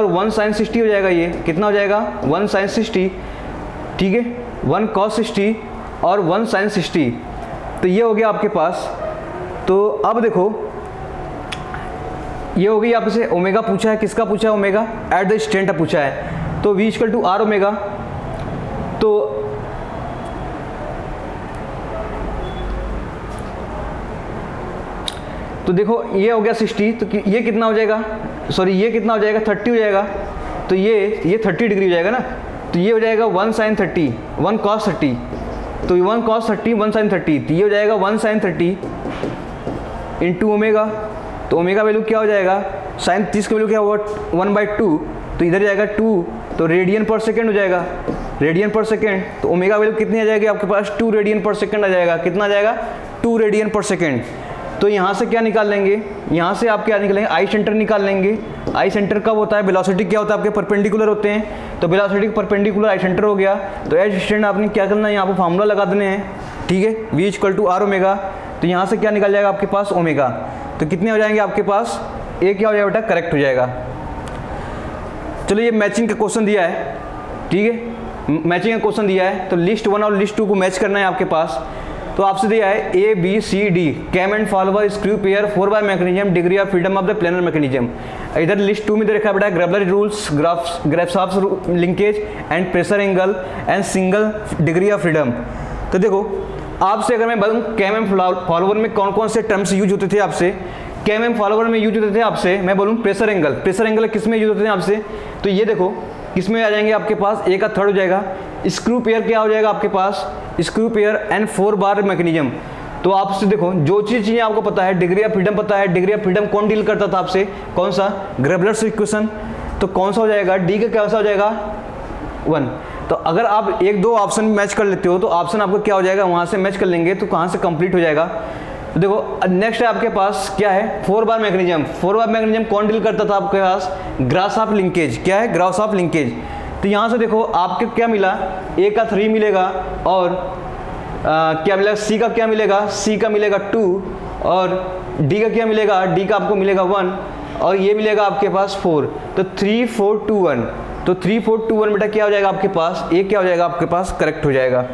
और 1 sin 60 हो जाएगा। ये कितना हो जाएगा 1 sin 60, ठीक है, 1 cos 60 और 1 sin 60। तो ये हो गया आपके पास। तो अब देखो ये हो गई आपसे ओमेगा पूछा है, किसका पूछा है ओमेगा, एट द स्टेंट पूछा है। तो V equal to R omega. तो देखो ये हो गया 60, तो ये कितना हो जाएगा, सॉरी ये कितना हो जाएगा 30 हो जाएगा। तो ये 30 डिग्री हो जाएगा ना। तो ये हो जाएगा 1 sin 30, 1 cos 30। तो 1 cos 30, 1 sin 30, तो ये हो जाएगा 1 sin 30 इंटू ओमेगा। तो ओमेगा वैल्यू क्या हो जाएगा, sin 30 का वैल्यू क्या होगा 1/2, तो इधर जाएगा 2, तो रेडियन पर सेकेंड हो जाएगा, रेडियन पर सेकेंड। तो ओमेगा वैल्यू कितनी आ जाएगी आपके पास 2 रेडियन पर सेकेंड आ जाएगा। कितना आ जाएगा 2 रेडियन पर सेकेंड। तो यहाँ से क्या निकाल लेंगे, यहाँ से आप क्या निकालेंगे, आई सेंटर निकाल लेंगे। आई सेंटर कब होता है, वेलोसिटी क्या होता है आपके परपेंडिकुलर होते हैं। तो वेलोसिटी परपेंडिकुलर आई सेंटर हो गया। तो एज स्टैंड आपने क्या करना है, यहाँ पर फार्मूला लगा देने हैं, ठीक है, V equal to R omega. तो यहाँ से क्या निकल जाएगा आपके पास ओमेगा। तो कितने हो जाएंगे आपके पास, ए क्या हो जाएगा बेटा करेक्ट हो जाएगा। चलो ये मैचिंग का क्वेश्चन दिया है, ठीक है, मैचिंग का क्वेश्चन दिया है। तो लिस्ट 1 और लिस्ट 2 को मैच करना है आपके पास। तो आपसे दिया है A B C D cam and follower screw pair 4 bar mechanism degree of freedom of the planar mechanism. इधर लिस्ट 2 में दे रखा है बेटा Grubler rules, graphs linkage and pressure angle and single degree of freedom. तो देखो आपसे अगर मैं बताऊँ कैम एंड फॉलोवर में कौन कौन से टर्म्स यूज होते थे आपसे, कैम एंड फॉलोवर में यूज होते थे आपसे, मैं बोलूँ प्रेशर एंगल, प्रेशर एंगल किस में यूज होते थे आपसे। तो ये देखो किस में आ जाएंगे आपके पास, A का थर्ड हो जाएगा। स्क्रू पेयर क्या हो जाएगा आपके पास, screw pair and 4 bar mechanism. तो आपसे देखो जो चीज़ें आपको पता है, डिग्री ऑफ फ्रीडम पता है, डिग्री ऑफ फ्रीडम कौन डील करता था आपसे, कौन सा ग्रेबलर्स इक्वेशन। तो कौन सा हो जाएगा, डी का क्या सा हो जाएगा 1। तो अगर आप 1-2 ऑप्शन मैच कर लेते हो तो ऑप्शन आपको क्या हो जाएगा, वहाँ से मैच कर लेंगे तो कहाँ से कंप्लीट हो जाएगा। तो देखो नेक्स्ट है आपके पास क्या है 4 बार मैकेनिज्म। 4 बार मैकेनिज्म कौन डील करता था आपके पास, ग्रास ऑफ लिंकेज। क्या है ग्रास ऑफ लिंकेज। तो यहाँ से देखो आपके क्या मिला, A का 3 मिलेगा और क्या मिलेगा, C का क्या मिलेगा, C का मिलेगा 2 और D का क्या मिलेगा, D का आपको मिलेगा 1 और ये मिलेगा आपके पास 4। तो 3 4 2 1। तो 3 4 2 1 बेटा क्या हो जाएगा आपके पास, A क्या हो जाएगा आपके पास करेक्ट हो जाएगा।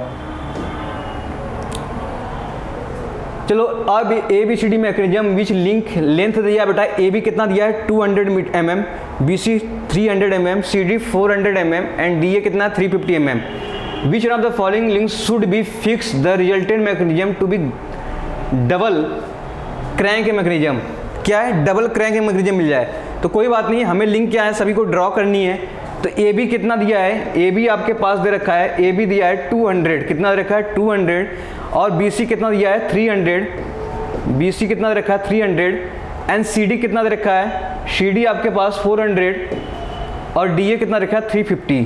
चलो अब ABCD मैकेनिज्म विच लिंक लेंथ दिया बेटा, AB कितना दिया है 200 mm, BC 300 mm, CD 400 mm and DA कितना 350 mm। Which one of the following links should be fix the resultant mechanism to be double crank mechanism. क्या है डबल क्रैंक मैकेनिज्म मिल जाए। तो कोई बात नहीं, हमें लिंक क्या है सभी को ड्रॉ करनी है। तो AB कितना दिया है, AB आपके पास दे रखा है, AB दिया है 200, कितना दे रखा है 200 और BC कितना दिया है 300, BC कितना दे रखा है 300 एंड CD कितना दे रखा है, CD आपके पास 400 और DA कितना रखा है 350।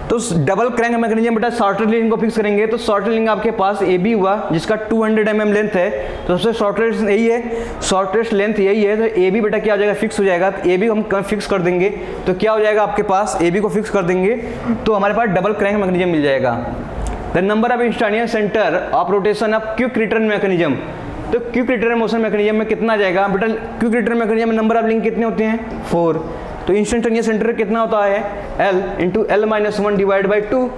तो डबल क्रैंक मैकेनिज्म बेटा शॉर्टर लिंक को फिक्स करेंगे। तो शॉर्टर लिंक आपके पास AB हुआ जिसका 200 mm लेंथ है, तो सबसे शॉर्टेस्ट यही है, शॉर्टेस्ट लेंथ यही है। तो AB बेटा क्या हो जाएगा फिक्स हो जाएगा। तो AB हम फिक्स कर देंगे तो क्या हो जाएगा आपके पास, AB को फिक्स कर देंगे तो हमारे पास डबल क्रैंक मैकेनिज्म मिल जाएगा। The number of instantaneous centre of rotation of quick return mechanism. तो क्विक रिटर्न मोशन मैकेनिज्म में कितना आ जाएगा बेटा, क्विक रिटर्न मैकेनिज्म में नंबर ऑफ लिंक कितने होते हैं 4। तो इंस्टेंटेनियस सेंटर कितना होता है L into L minus 1 divide by 2।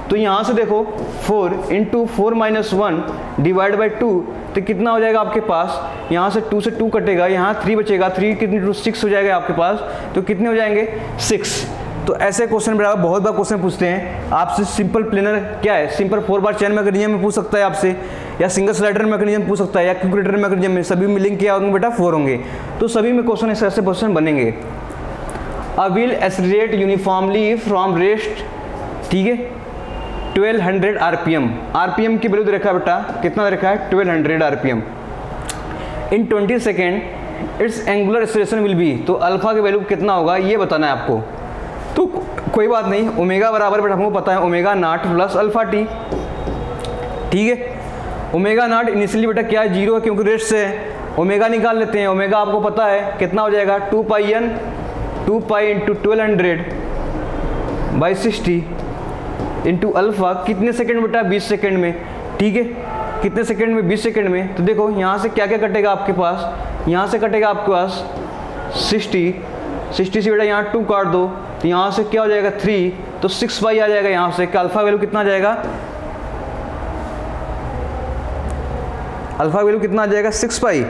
तो यहाँ से देखो 4 इंटू 4 माइनस 1 डिवाइड बाई 2 तो कितना हो जाएगा आपके पास, यहाँ से 2 से 2 कटेगा, यहाँ 3 बचेगा, 3 कितनी 2 6 हो जाएगा आपके पास। तो कितने हो जाएंगे 6। तो ऐसे क्वेश्चन बराबर बहुत बार क्वेश्चन पूछते हैं आपसे। सिंपल प्लेनर क्या है, सिंपल 4 बार चेन मैकेनिज्म में पूछ सकता है आपसे, या सिंगल स्लाइडर मैकेनिज्म पूछ सकता है, या क्विक रिटर्न मैकेनिज्म में, सभी में लिंक क्या होंगे बेटा 4 होंगे। तो सभी में क्वेश्चन ऐसे क्वेश्चन बनेंगे। A wheel accelerate uniformly from rest, ठीक है 1200 RPM। RPM की वैल्यू दे रखा है बेटा, कितना दे रखा है 1200 RPM। In 20 second it's angular acceleration will be. तो अल्फा की वैल्यू कितना होगा ये बताना है आपको। तो कोई बात नहीं, ओमेगा बराबर बेटा हमको पता है omega naught plus alpha T, ठीक है। ओमेगा नॉट इनिशियली बेटा क्या है 0 है क्योंकि रेस्ट से है। ओमेगा निकाल लेते हैं, ओमेगा आपको पता है कितना हो जाएगा 2 pi into 1200 by 60 into alpha कितने सेकंड बेटा 20 सेकंड में, ठीक है। कितने सेकंड में 20 सेकंड में। तो देखो यहाँ से क्या क्या कटेगा आपके पास, यहाँ से कटेगा आपके पास 60 60 से बेटा यहाँ 2 काट दो तो यहाँ से क्या हो जाएगा 3, तो 6 पाई आ जाएगा यहाँ से। अल्फा वैल्यू कितना आ जाएगा, अल्फा वैल्यू कितना आ जाएगा 6 पाई।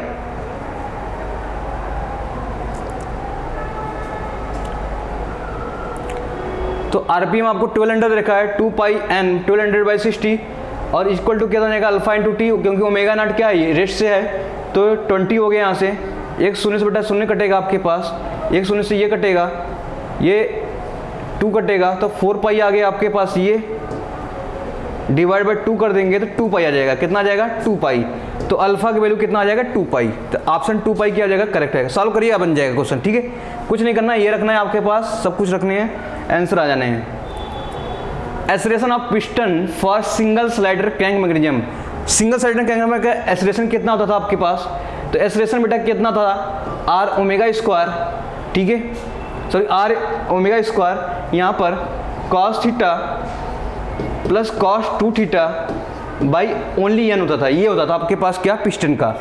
तो आरपीएम आपको 1200 रखा है, 2 पाई n 1200/60 और इक्वल टू क्या हो जाएगा अल्फा इंटू टी, क्योंकि ओमेगा नॉट क्या है रेस्ट से है तो 20 हो गया यहाँ से। एक शून्य से बेटा शून्य कटेगा आपके पास, एक शून्य से ये कटेगा, ये 2 कटेगा तो 4 पाई आ गया आपके पास, ये डिवाइड बाई 2 कर देंगे तो 2 पाई आ जाएगा। कितना आ जाएगा 2 पाई। तो अल्फा की वैल्यू कितना आ जाएगा 2 पाई। तो ऑप्शन 2 पाई क्या आ जाएगा करेक्ट आएगा। सॉल्व करिए बन जाएगा क्वेश्चन, ठीक है। कुछ नहीं करना, ये रखना है आपके पास, सब कुछ रखने हैं, आंसर आ जाने हैं। एसरेशन of piston for single slider crank mechanism. Single slider crank में एसरेशन कितना होता था आपके पास, तो एसरेशन बेटा कितना था आर ओमेगा स्क्वायर, ठीक है, सॉरी आर ओमेगा स्क्वायर, यहाँ पर cos theta plus cos 2 theta by only an होता था। ये होता था आपके पास क्या पिस्टन का,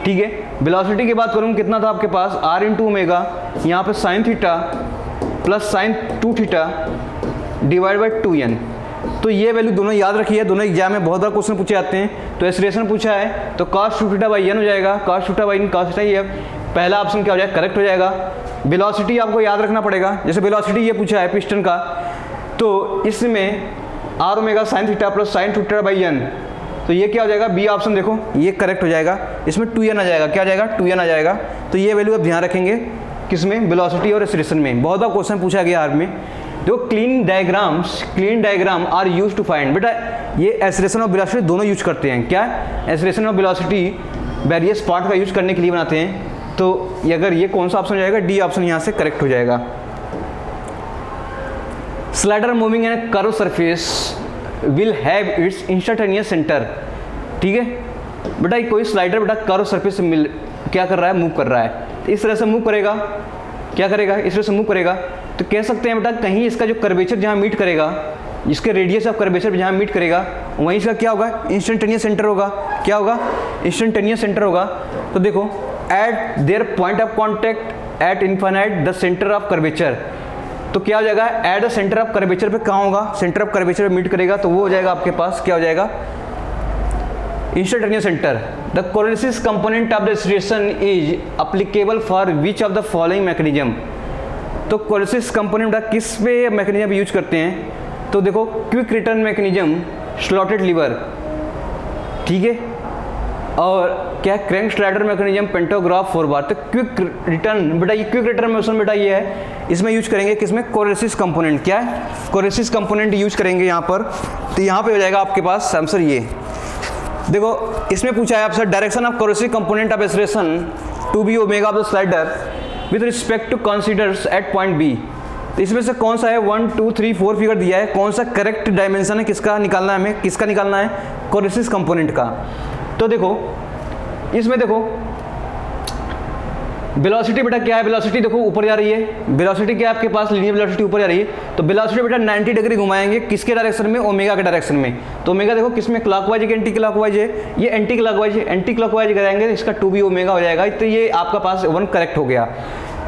ठीक है। वेलोसिटी की बात करूँ कितना था आपके पास आर इंटू ओमेगा, यहाँ पर sign theta plus sine 2 theta divide by 2n। तो ये वैल्यू दोनों याद रखिए, दोनों एग्जाम में बहुत बार क्वेश्चन पूछे जाते हैं। तो एक्सलेशन पूछा है तो cos 2 थीटा बाई n हो जाएगा, cos theta by n cos theta, ये पहला ऑप्शन क्या हो जाएगा करेक्ट हो जाएगा। वेलोसिटी आपको याद रखना पड़ेगा, जैसे वेलोसिटी ये पूछा है पिस्टन का, तो इसमें R omega sine theta plus sine 2 theta by n, तो ये क्या हो जाएगा बी ऑप्शन, देखो ये करेक्ट हो जाएगा। इसमें 2n आ जाएगा, क्या आ जाएगा 2n आ जाएगा। तो ये वैल्यू आप ध्यान रखेंगे किसमें, वेलोसिटी और एक्सलेशन में। बहुत बार क्वेश्चन पूछा गया आर में। जो clean diagram are use to find, बेटा ये एक्सलेशन और वेलोसिटी दोनों यूज करते हैं। क्या एक्सलेशन और वेलोसिटी वेरियस पार्ट का यूज करने के लिए बनाते हैं। तो अगर ये कौन सा ऑप्शन हो जाएगा, डी ऑप्शन यहाँ से करेक्ट हो जाएगा। Slider moving on curve surface will have its instantaneous centre, ठीक है बेटा। कोई स्लाइडर बेटा कर्व सरफेस से क्या कर रहा है, मूव कर रहा है, तो इस तरह से मूव करेगा, क्या करेगा इस तरह से मूव करेगा। तो कह सकते हैं बेटा कहीं इसका जो कर्वेचर जहाँ मीट करेगा, इसके रेडियस ऑफ कर्वेचर जहाँ मीट करेगा वहीं इसका क्या होगा इंस्टेंटेनियस सेंटर होगा। क्या होगा इंस्टेंटेनियस सेंटर होगा। तो देखो eight their point of contact at infinite the centre of curvature, तो क्या हो जाएगा at the centre of curvature पे कहाँ होगा, सेंटर ऑफ कर्वेचर पे मीट करेगा, तो वो हो जाएगा आपके पास क्या हो जाएगा instantaneous centre. The Coriolis component of the acceleration is applicable for which of the following mechanism. तो कोरोसिव कंपोनेंट किस पे मैकेनिज्म यूज करते हैं, तो देखो quick return mechanism, slotted lever, ठीक है, और क्या क्रैंक स्लाइडर मैकेनिज्म, पेंटोग्राफ 4 बार। तो क्विक रिटर्न बेटा ये क्विक रिटर्न मोशन बेटा ये है, इसमें यूज करेंगे किसमें कोरोसिव कंपोनेंट। क्या है कोरोसिव कंपोनेंट यूज करेंगे यहाँ पर। तो यहाँ पे हो जाएगा आपके पास आंसर ये। देखो इसमें पूछा है आपसे direction of Coriolis component of acceleration to be omega of the slider with respect to considers at point B. तो इसमें से कौन सा है 1 2 3 4 फिगर दिया है, कौन सा करेक्ट डायमेंशन है, किसका निकालना है हमें, किसका निकालना है कोरोसिव कंपोनेंट का। तो देखो इसमें देखो वेलोसिटी बेटा क्या है, वेलोसिटी देखो ऊपर जा रही है, वेलोसिटी क्या है आपके पास लीनियर वेलोसिटी ऊपर जा रही है। तो वेलोसिटी बेटा 90 डिग्री घुमाएंगे किसके डायरेक्शन में, ओमेगा के डायरेक्शन में। तो ओमेगा देखो किसमें क्लॉकवाइज है कि एंटी क्लॉकवाइज है, ये एंटी क्लॉकवाइज है, एंटी क्लॉकवाइज कराएंगे इसका 2b ओमेगा हो जाएगा। तो ये आपका पास 1 करेक्ट हो गया।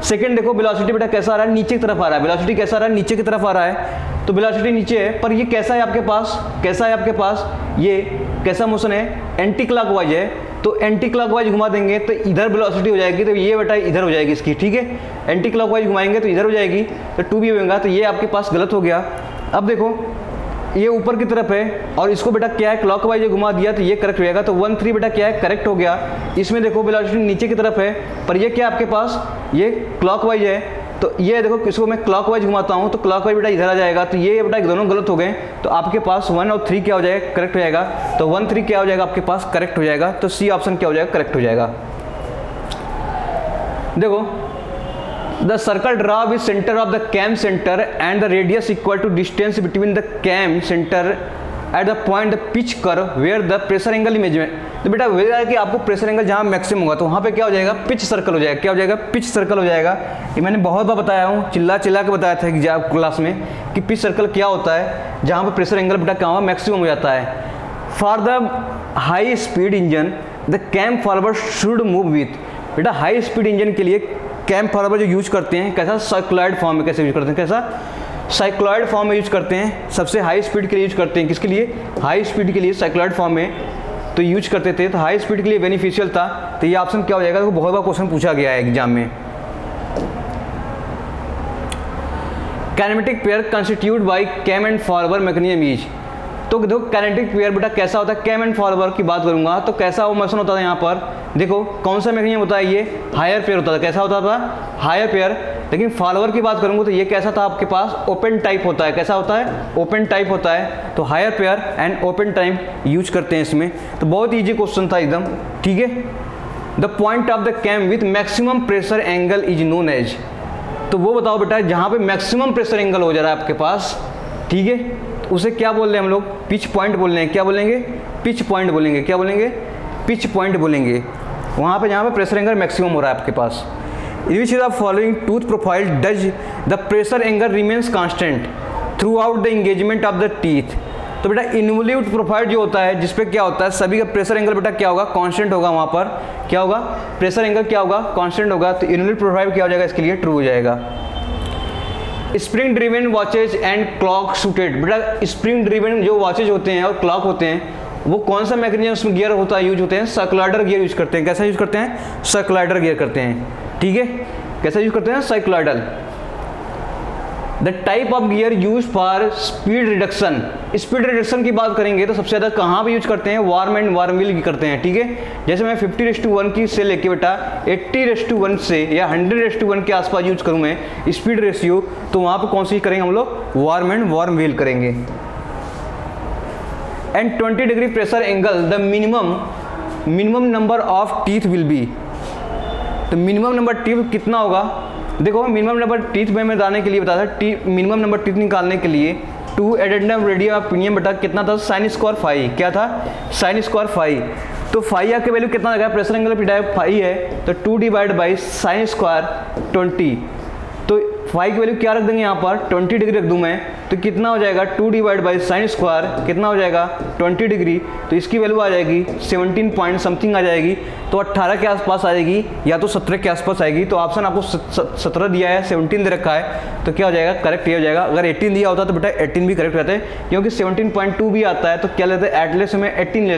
सेकंड देखो वेलोसिटी बेटा कैसा आ रहा है, नीचे की तरफ आ रहा है, वेलोसिटी कैसा आ रहा है नीचे की तरफ आ रहा है। तो वेलोसिटी नीचे है पर ये कैसा है आपके पास, कैसा है आपके पास, ये कैसा मोशन है एंटी क्लॉकवाइज है। तो एंटी क्लॉकवाइज घुमा देंगे तो इधर वेलोसिटी हो जाएगी, तो ये बेटा इधर हो जाएगी इसकी, ठीक है। एंटी क्लॉकवाइज घुमाएंगे तो इधर हो जाएगी, तो 2b होगा, तो ये आपके पास गलत हो गया। अब देखो ये ऊपर की तरफ है और इसको बेटा क्या है क्लॉकवाइज घुमा दिया, तो ये करेक्ट हो जाएगा। तो 1 3 बेटा क्या है करेक्ट हो गया। इसमें देखो वेलोसिटी नीचे की तरफ है पर ये क्या आपके पास ये क्लॉकवाइज है, तो ये देखो इसको मैं क्लॉकवाइज घुमाता हूँ तो क्लॉकवाइज बेटा इधर आ जाएगा। तो ये बेटा दोनों गलत हो गए, तो आपके पास 1 और 3 क्या हो जाएगा करेक्ट हो जाएगा। तो 1 3 क्या हो जाएगा आपके पास करेक्ट हो जाएगा। तो सी ऑप्शन क्या हो जाएगा करेक्ट हो जाएगा। देखो the circle draw with centre of the cam centre and the radius equal to distance between the cam centre at the point the pitch curve where the pressure angle measurement. तो बेटा where है कि आपको pressure angle जहाँ maximum होगा तो वहाँ पे क्या हो जाएगा पिच सर्कल हो जाएगा। क्या हो जाएगा पिच सर्कल हो जाएगा। ये मैंने बहुत बार बताया हूँ, चिल्ला चिल्ला के बताया था एग्जाम क्लास में कि पिच सर्कल क्या होता है, जहाँ पर प्रेशर एंगल बेटा क्या होगा मैक्सिमम हो जाता है। For the high speed engine the cam forward should move with. बेटा हाई स्पीड इंजन के लिए कैम फॉलोवर जो यूज करते हैं कैसा साइक्लॉइड फॉर्म में कैसे यूज करते हैं, कैसा साइक्लॉइड फॉर्म में यूज करते हैं, सबसे हाई स्पीड के लिए यूज करते हैं, किसके लिए, हाई स्पीड के लिए साइक्लॉइड फॉर्म में तो यूज करते थे, तो हाई स्पीड के लिए बेनिफिशियल था। तो ये ऑप्शन क्या हो जाएगा, तो बहुत बार क्वेश्चन पूछा गया है एग्जाम में। Kinematic pair constitute by cam and follower mechanism is, तो देखो काइनेटिक पेयर बेटा कैसा होता है, कैम एंड फॉलोवर की बात करूंगा तो कैसा वो मोशन होता है यहाँ पर, देखो कौन सा मैकेनिज्म होता है, ये हायर पेयर होता था, कैसा होता था, हायर पेयर। लेकिन फॉलोवर की बात करूंगा तो ये कैसा था आपके पास, ओपन टाइप होता है, कैसा होता है, ओपन टाइप होता है। तो higher pair and open type use करते हैं इसमें। तो बहुत ईजी क्वेश्चन था एकदम, ठीक है। The point of the cam with maximum pressure angle is known as, तो वो बताओ बेटा जहाँ पे मैक्सिमम प्रेशर एंगल हो जा रहा है आपके पास, ठीक है, उसे क्या बोल रहे हैं हम लोग, पिच पॉइंट बोल रहे हैं, क्या बोलेंगे, पिच पॉइंट बोलेंगे, क्या बोलेंगे, पिच पॉइंट बोलेंगे, वहाँ पे जहाँ पे प्रेशर एंगल मैक्सिमम हो रहा है आपके पास। In which the following tooth profile does the pressure angle remains constant throughout the engagement of the teeth, तो बेटा इन्वोल्यूट प्रोफाइल जो होता है जिसपे क्या होता है सभी का प्रेशर एंगल बेटा क्या होगा, कांस्टेंट होगा, वहाँ पर क्या होगा, प्रेशर एंगल क्या होगा, कांस्टेंट होगा। तो इन्वोल्यूट प्रोफाइल क्या हो जाएगा, इसके लिए ट्रू हो जाएगा। Spring driven watches and clock suited, बेटा स्प्रिंग ड्रिवन जो वॉचेज होते हैं और क्लॉक होते हैं वो कौन सा मैकेनिज्म उसमें गियर होता है, यूज होते हैं, सर्कुलर गियर यूज करते हैं, कैसा यूज करते हैं, सर्कुलर गियर करते हैं, ठीक है, कैसा यूज करते हैं, circular. The type of gear use for speed reduction, speed reduction की बात करेंगे तो सबसे ज़्यादा कहाँ पे यूज करते हैं, वार्म एंड वार्म व्हील करते हैं, ठीक है। जैसे मैं 50:1 की से लेके बेटा 80:1 से या 100:1 के आसपास यूज करूँ मैं स्पीड रेशियो, तो वहाँ पे कौन सी करेंगे हम लोग, वार्म एंड वार्म व्हील करेंगे। And 20 degree pressure angle the minimum number of teeth will be, तो मिनिमम नंबर टीथ कितना होगा, देखो मिनिमम नंबर टीथ में मैं बताने के लिए बताया था, मिनिमम नंबर टीथ निकालने के लिए 2 एडेंडम रेडियम ऑफ पिनियन बेटा कितना था, sin स्क्वायर फाई, क्या था, sin स्क्वायर फाई। तो फाई का वैल्यू कितना लगा, प्रेशर एंगल पिटा फाई है तो 2 डिवाइड बाई sin स्क्वायर 20, तो फाई की वैल्यू क्या रख देंगे यहाँ पर 20 डिग्री रख दूँ मैं, तो कितना हो जाएगा 2 डिवाइड बाई sin स्क्वायर कितना हो जाएगा 20 डिग्री, तो इसकी वैल्यू आ जाएगी 17 पॉइंट समथिंग आ जाएगी, तो 18 के आसपास आएगी या तो 17 के आसपास आएगी। तो ऑप्शन आपको 17 दिया है, 17 दे रखा है, तो क्या हो जाएगा, करेक्ट ये हो जाएगा। अगर 18 दिया होता तो बेटा 18 भी करेक्ट रहता है, क्योंकि 17.2 भी आता है, तो क्या लेते हैं एटलीस्ट में 18 ले